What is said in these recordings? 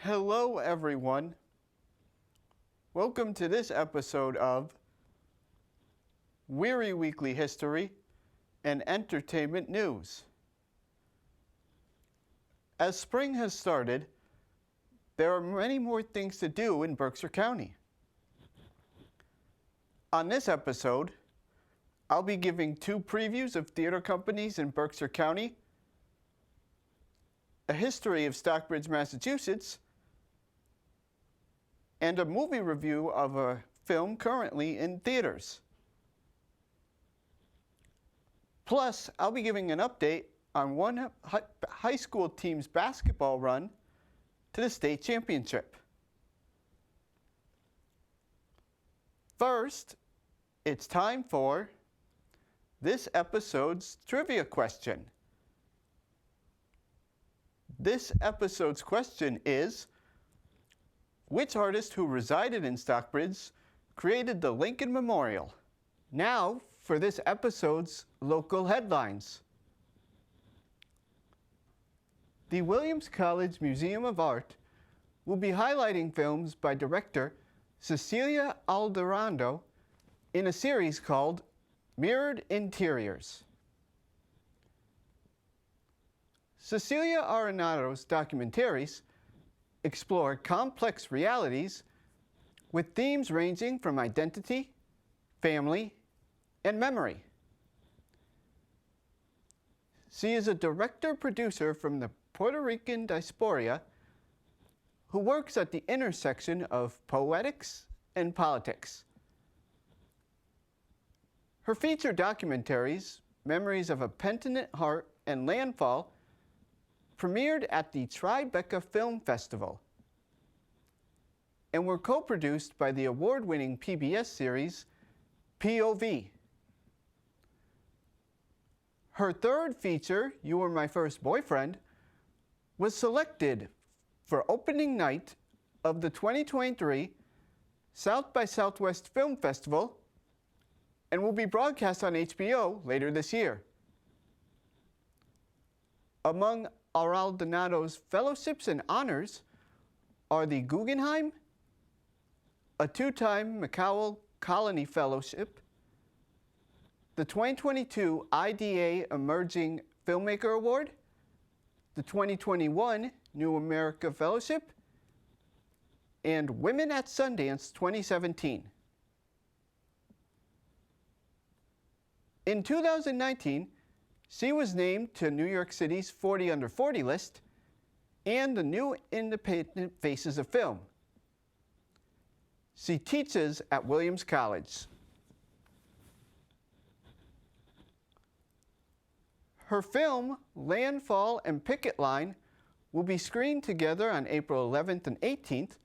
Hello, everyone. Welcome to this episode of Wehry Weekly History and Entertainment News. As spring has started, there are many more things to do in Berkshire County. On this episode, I'll be giving two previews of theater companies in Berkshire County, a history of Stockbridge, Massachusetts, and a movie review of a film currently in theaters. Plus, I'll be giving an update on one high school team's basketball run to the state championship. First, it's time for this episode's trivia question. This episode's question is, which artist who resided in Stockbridge created the Lincoln Memorial? Now for this episode's local headlines. The Williams College Museum of Art will be highlighting films by director Cecilia Alderando in a series called Mirrored Interiors. Cecilia Arenado's documentaries explore complex realities with themes ranging from identity, family, and memory. She is a director-producer from the Puerto Rican diaspora who works at the intersection of poetics and politics. Her feature documentaries, Memories of a Penitent Heart and Landfall, premiered at the Tribeca Film Festival and were co-produced by the award-winning PBS series POV. Her third feature, You Were My First Boyfriend, was selected for opening night of the 2023 South by Southwest Film Festival and will be broadcast on HBO later this year. Among Araldonado's fellowships and honors are the Guggenheim, a two-time McCowell Colony Fellowship, the 2022 IDA Emerging Filmmaker Award, the 2021 New America Fellowship, and Women at Sundance 2017. In 2019, she was named to New York City's 40 Under 40 list and the New Independent Faces of Film. She teaches at Williams College. Her film, Landfall and Picket Line, will be screened together on April 11th and 18th,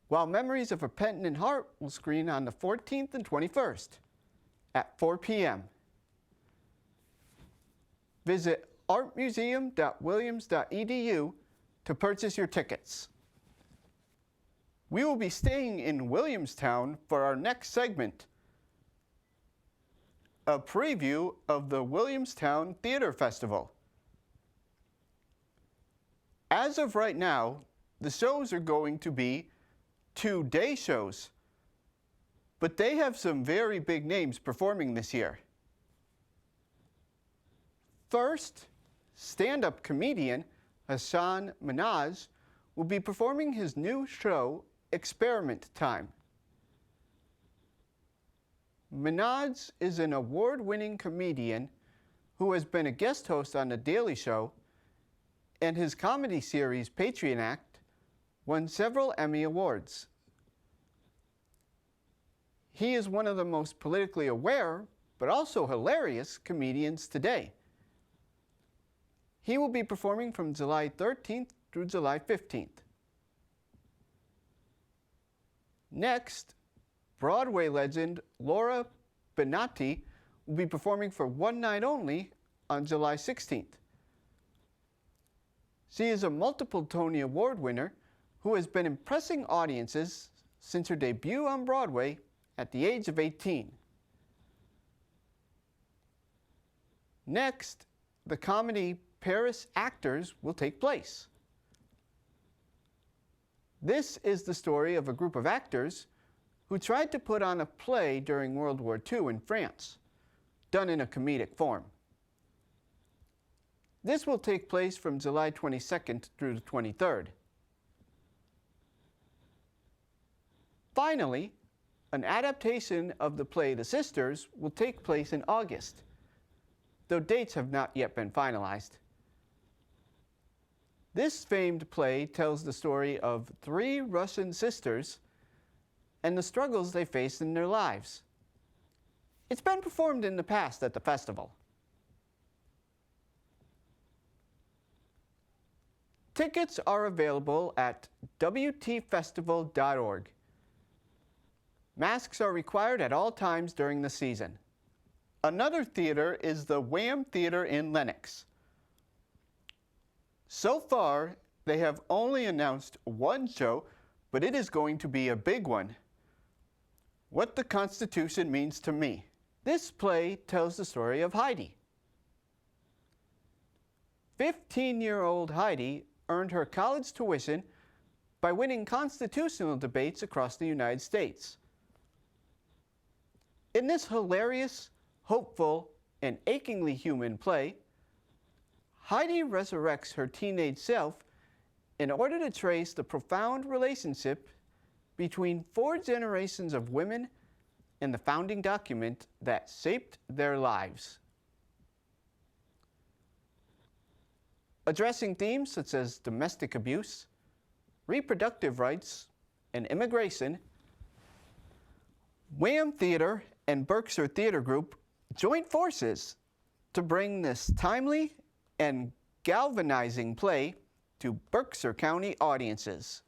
while Memories of a Penitent Heart will screen on the 14th and 21st at 4 p.m. Visit artmuseum.williams.edu to purchase your tickets. We will be staying in Williamstown for our next segment, a preview of the Williamstown Theater Festival. As of right now, the shows are going to be 2-day shows, but they have some very big names performing this year. First, stand-up comedian Hassan Minhaj will be performing his new show, Experiment Time. Minhaj is an award-winning comedian who has been a guest host on The Daily Show, and his comedy series, Patreon Act, won several Emmy Awards. He is one of the most politically aware, but also hilarious comedians today. He will be performing from July 13th through July 15th. Next, Broadway legend Laura Benatti will be performing for one night only on July 16th. She is a multiple Tony Award winner who has been impressing audiences since her debut on Broadway at the age of 18. Next, the comedy Paris Actors will take place. This is the story of a group of actors who tried to put on a play during World War II in France, done in a comedic form. This will take place from July 22nd through the 23rd. Finally, an adaptation of the play The Sisters will take place in August, though dates have not yet been finalized. This famed play tells the story of 3 Russian sisters and the struggles they faced in their lives. It's been performed in the past at the festival. Tickets are available at wtfestival.org. Masks are required at all times during the season. Another theater is the Wham Theater in Lenox. So far, they have only announced 1 show, but it is going to be a big one. What the Constitution Means to Me. This play tells the story of Heidi. 15-year-old Heidi earned her college tuition by winning constitutional debates across the United States. In this hilarious, hopeful, and achingly human play, Heidi resurrects her teenage self in order to trace the profound relationship between 4 generations of women and the founding document that shaped their lives. Addressing themes such as domestic abuse, reproductive rights, and immigration, Wham Theater and Berkshire Theater Group joined forces to bring this timely and galvanizing play to Berkshire County audiences.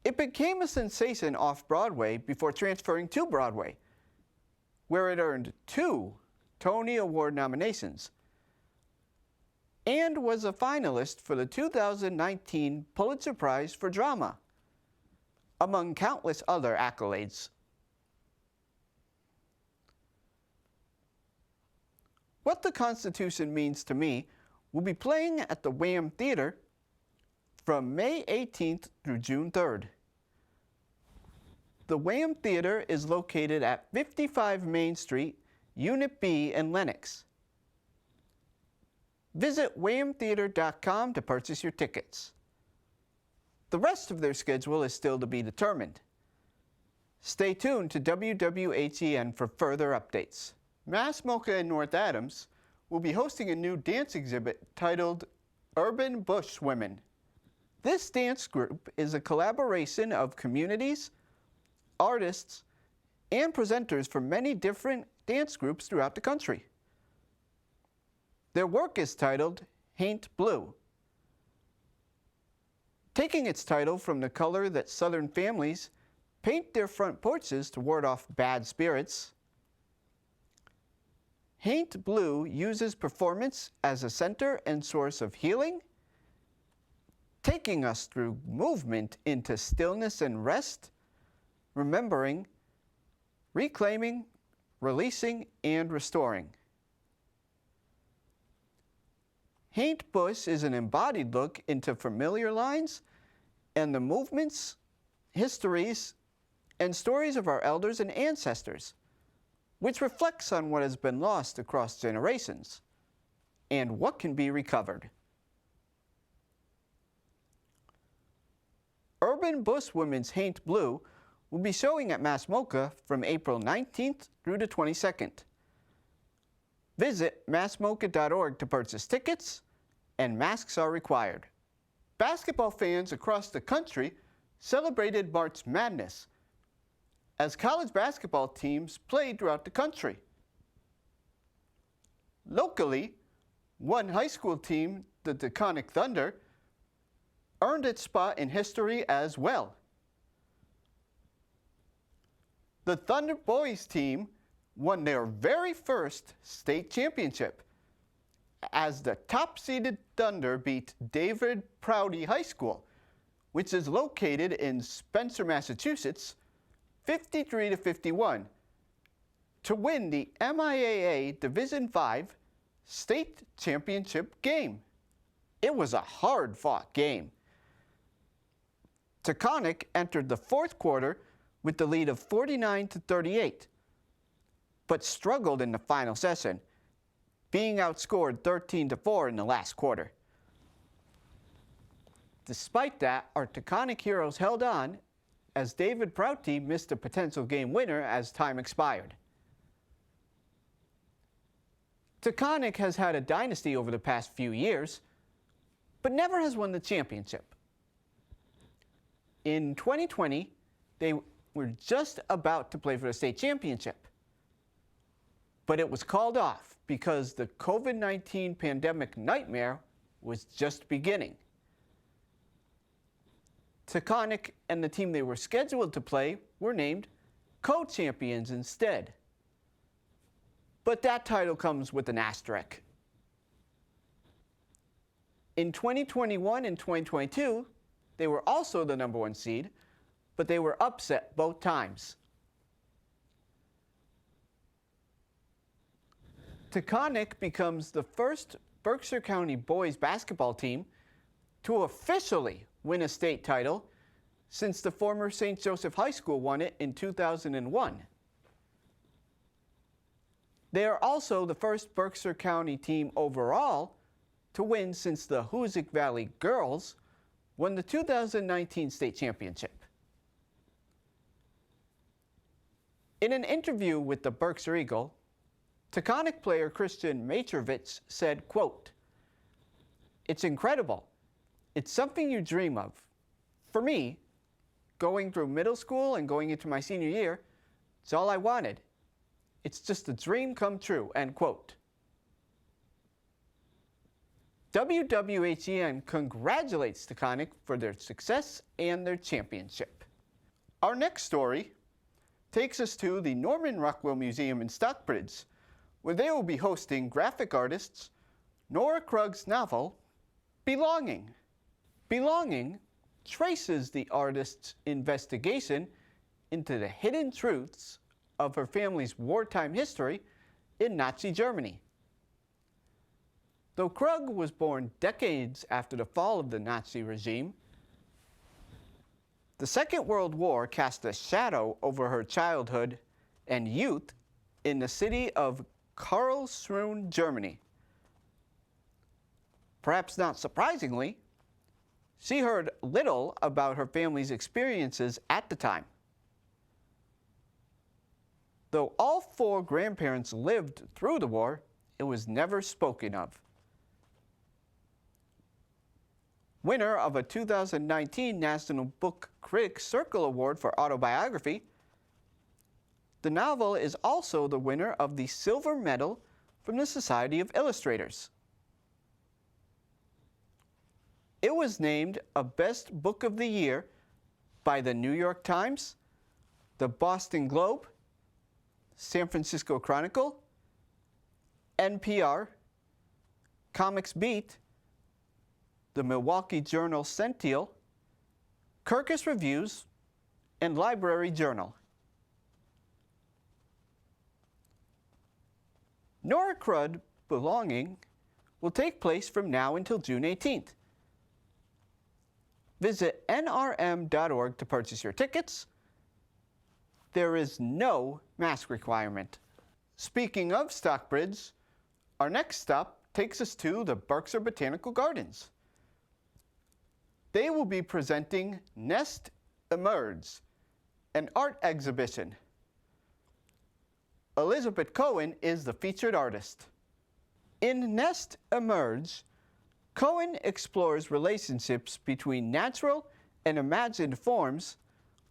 It became a sensation off-Broadway before transferring to Broadway, where it earned 2 Tony Award nominations and was a finalist for the 2019 Pulitzer Prize for Drama, among countless other accolades. What the Constitution Means to Me will be playing at the Wham Theater from May 18th through June 3rd. The Wham Theater is located at 55 Main Street, Unit B in Lenox. Visit whamtheater.com to purchase your tickets. The rest of their schedule is still to be determined. Stay tuned to WWHEN for further updates. Mass Mocha in North Adams will be hosting a new dance exhibit titled Urban Bush Women. This dance group is a collaboration of communities, artists, and presenters from many different dance groups throughout the country. Their work is titled Haint Blue, taking its title from the color that Southern families paint their front porches to ward off bad spirits. Haint Blue uses performance as a center and source of healing, taking us through movement into stillness and rest, remembering, reclaiming, releasing, and restoring. Haint Bush is an embodied look into familiar lines and the movements, histories, and stories of our elders and ancestors, which reflects on what has been lost across generations and what can be recovered. Urban Bush Women's Haint Blue will be showing at Mass Mocha from April 19th through the 22nd. Visit massmocha.org to purchase tickets, and masks are required. Basketball fans across the country celebrated March Madness as college basketball teams played throughout the country. Locally, one high school team, the Taconic Thunder, earned its spot in history as well. The Thunder boys team won their very first state championship as the top-seeded Thunder beat David Prouty High School, which is located in Spencer, Massachusetts, 53-51, to win the MIAA Division V state championship game. It was a hard-fought game, Taconic entered the fourth quarter with the lead of 49-38, but struggled in the final session, being outscored 13-4 in the last quarter. Despite that, our Taconic heroes held on as David Prouty missed a potential game winner as time expired. Taconic has had a dynasty over the past few years, but never has won the championship. In 2020, they were just about to play for the state championship, but it was called off because the COVID-19 pandemic nightmare was just beginning. Taconic and the team they were scheduled to play were named co-champions instead. But that title comes with an asterisk. In 2021 and 2022, they were also the number 1 seed, but they were upset both times. Taconic becomes the first Berkshire County boys basketball team to officially win a state title since the former St. Joseph High School won it in 2001. They are also the first Berkshire County team overall to win since the Hoosick Valley girls won the 2019 state championship. In an interview with the Berkshire Eagle, Taconic player Christian Matrovich said, quote, "It's incredible. It's something you dream of. For me, going through middle school and going into my senior year, it's all I wanted. It's just a dream come true," end quote. WWHEN congratulates Taconic for their success and their championship. Our next story takes us to the Norman Rockwell Museum in Stockbridge, where they will be hosting graphic artists Nora Krug's novel, Belonging. Belonging traces the artist's investigation into the hidden truths of her family's wartime history in Nazi Germany. Though Krug was born decades after the fall of the Nazi regime, the Second World War cast a shadow over her childhood and youth in the city of Karlsruhe, Germany. Perhaps not surprisingly, she heard little about her family's experiences at the time. Though all 4 grandparents lived through the war, it was never spoken of. Winner of a 2019 National Book Critics Circle Award for Autobiography, the novel is also the winner of the Silver Medal from the Society of Illustrators. It was named a Best Book of the Year by the New York Times, the Boston Globe, San Francisco Chronicle, NPR, Comics Beat, the Milwaukee Journal Sentinel, Kirkus Reviews, and Library Journal. Nora Krug Belonging will take place from now until June 18th. Visit nrm.org to purchase your tickets. There is no mask requirement. Speaking of Stockbridge, our next stop takes us to the Berkshire Botanical Gardens. They will be presenting Nest Emerge, an art exhibition. Elizabeth Cohen is the featured artist. In Nest Emerge, Cohen explores relationships between natural and imagined forms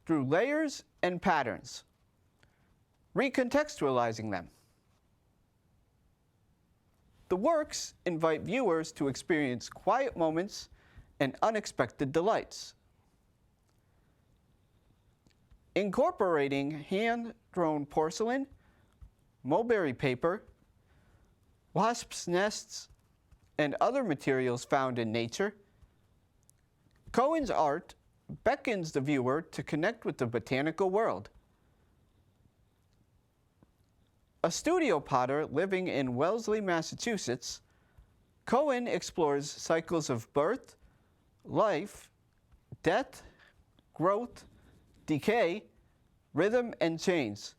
through layers and patterns, recontextualizing them. The works invite viewers to experience quiet moments and unexpected delights. Incorporating hand-thrown porcelain, mulberry paper, wasps' nests, and other materials found in nature, Cohen's art beckons the viewer to connect with the botanical world. A studio potter living in Wellesley, Massachusetts, Cohen explores cycles of birth, life, death, growth, decay, rhythm, and change.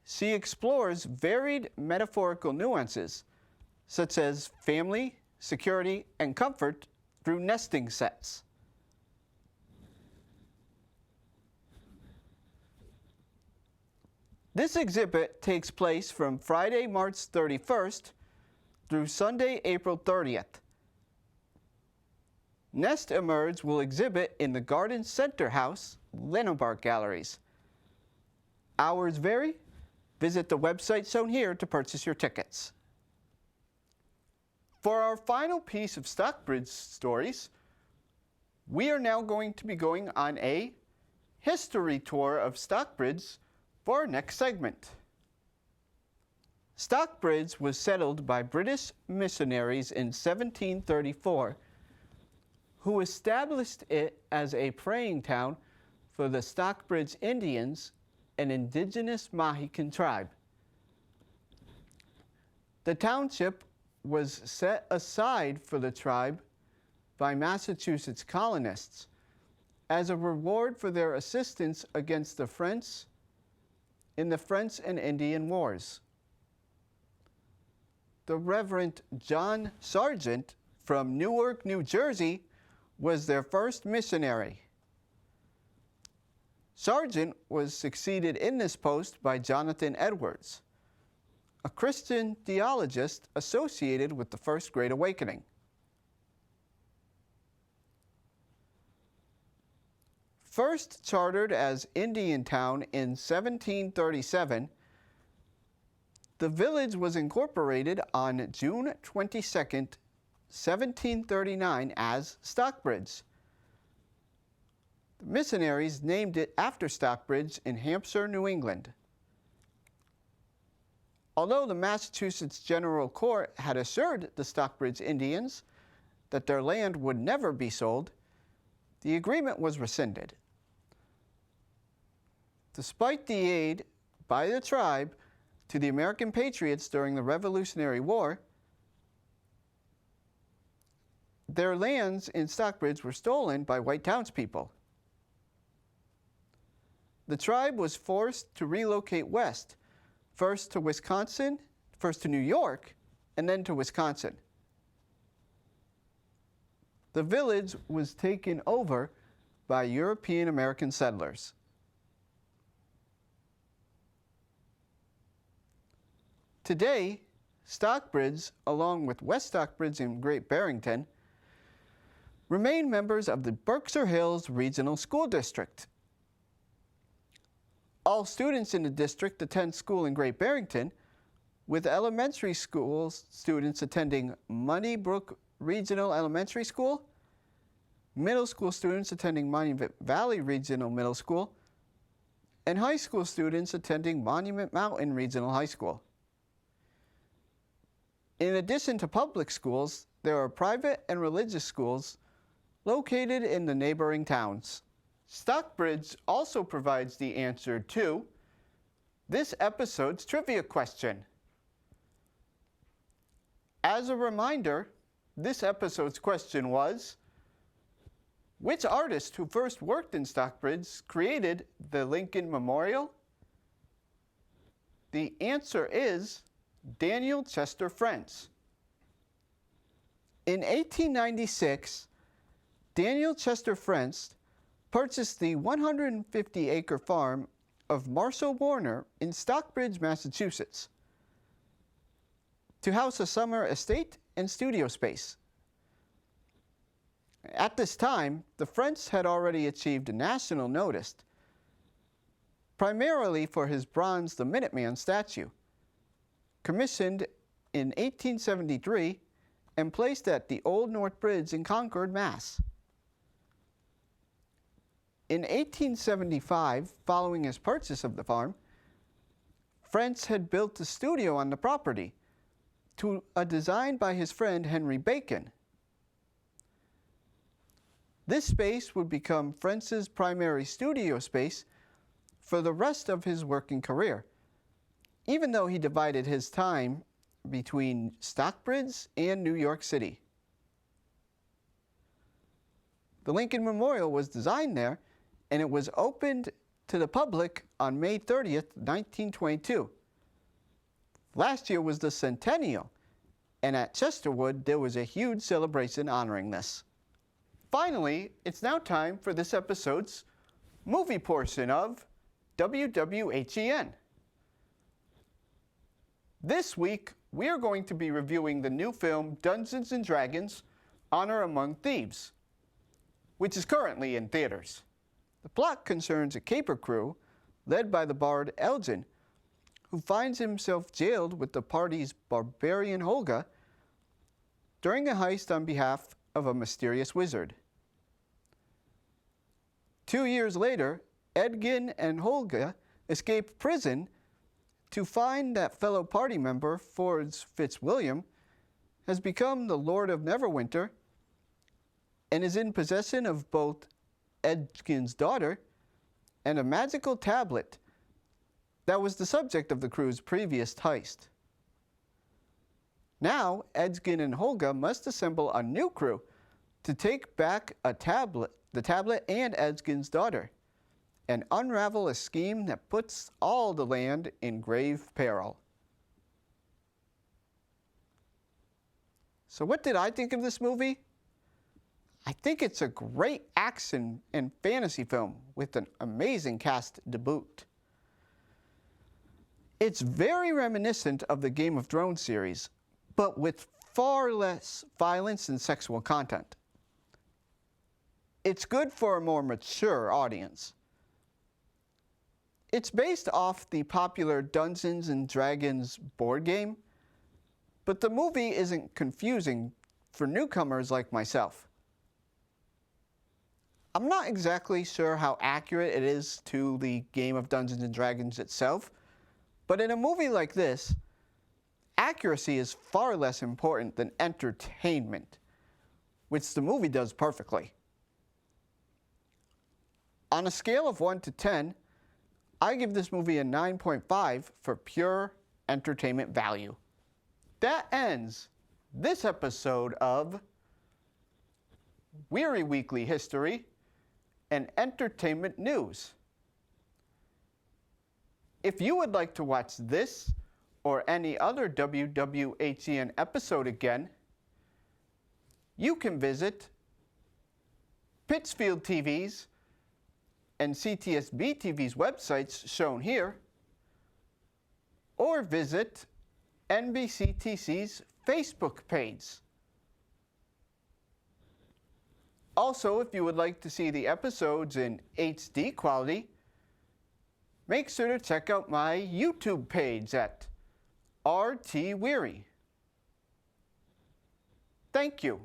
She explores varied metaphorical nuances, such as family, security, and comfort through nesting sets. This exhibit takes place from Friday, March 31st through Sunday, April 30th. Nest Emerge will exhibit in the Garden Center House, Linnebark Galleries. Hours vary. Visit the website shown here to purchase your tickets. For our final piece of Stockbridge stories, we are now going to be going on a history tour of Stockbridge for our next segment. Stockbridge was settled by British missionaries in 1734, who established it as a praying town for the Stockbridge Indians, an indigenous Mohican tribe. The township was set aside for the tribe by Massachusetts colonists as a reward for their assistance against the French in the French and Indian Wars. The Reverend John Sargent from Newark, New Jersey, was their first missionary. Sargent was succeeded in this post by Jonathan Edwards, a Christian theologist associated with the First Great Awakening. First chartered as Indiantown in 1737, the village was incorporated on June 22, 1739 as Stockbridge. The missionaries named it after Stockbridge in Hampshire, New England. Although the Massachusetts General Court had assured the Stockbridge Indians that their land would never be sold, the agreement was rescinded. Despite the aid by the tribe to the American patriots during the Revolutionary War, their lands in Stockbridge were stolen by white townspeople. The tribe was forced to relocate west, first to New York, and then to Wisconsin. The village was taken over by European American settlers. Today, Stockbridge, along with West Stockbridge and Great Barrington, remain members of the Berkshire Hills Regional School District. All students in the district attend school in Great Barrington, with elementary school students attending Moneybrook Regional Elementary School, middle school students attending Monument Valley Regional Middle School, and high school students attending Monument Mountain Regional High School. In addition to public schools, there are private and religious schools located in the neighboring towns. Stockbridge also provides the answer to this episode's trivia question. As a reminder, this episode's question was, which artist who first worked in Stockbridge created the Lincoln Memorial? The answer is Daniel Chester French. In 1896, Daniel Chester French purchased the 150-acre farm of Marshall Warner in Stockbridge, Massachusetts, to house a summer estate and studio space. At this time, the French had already achieved national notice, primarily for his bronze The Minuteman statue, commissioned in 1873 and placed at the Old North Bridge in Concord, Mass. In 1875, following his purchase of the farm, French had built a studio on the property to a design by his friend Henry Bacon. This space would become French's primary studio space for the rest of his working career, even though he divided his time between Stockbridge and New York City. The Lincoln Memorial was designed there, and it was opened to the public on May 30th, 1922. Last year was the centennial, and at Chesterwood there was a huge celebration honoring this. Finally, it's now time for this episode's movie portion of WWHEN. This week, we are going to be reviewing the new film Dungeons & Dragons: Honor Among Thieves, which is currently in theaters. The plot concerns a caper crew led by the bard Elgin, who finds himself jailed with the party's barbarian Holga during a heist on behalf of a mysterious wizard. 2 years later, Edgin and Holga escape prison to find that fellow party member, Fords Fitzwilliam, has become the Lord of Neverwinter and is in possession of both Edgin's daughter and a magical tablet that was the subject of the crew's previous heist. Now, Edgin and Holga must assemble a new crew to take back the tablet and Edgin's daughter, and unravel a scheme that puts all the land in grave peril. So what did I think of this movie? I think it's a great action and fantasy film with an amazing cast to boot. It's very reminiscent of the Game of Thrones series, but with far less violence and sexual content. It's good for a more mature audience. It's based off the popular Dungeons & Dragons board game, but the movie isn't confusing for newcomers like myself. I'm not exactly sure how accurate it is to the game of Dungeons & Dragons itself, but in a movie like this, accuracy is far less important than entertainment, which the movie does perfectly. On a scale of 1 to 10, I give this movie a 9.5 for pure entertainment value. That ends this episode of Wehry Weekly History and Entertainment News. If you would like to watch this or any other WWHEN episode again, you can visit Pittsfield TV's and CTSB TV's websites shown here, or visit NBCTC's Facebook page. Also, if you would like to see the episodes in HD quality, make sure to check out my YouTube page at RT Wehry. Thank you.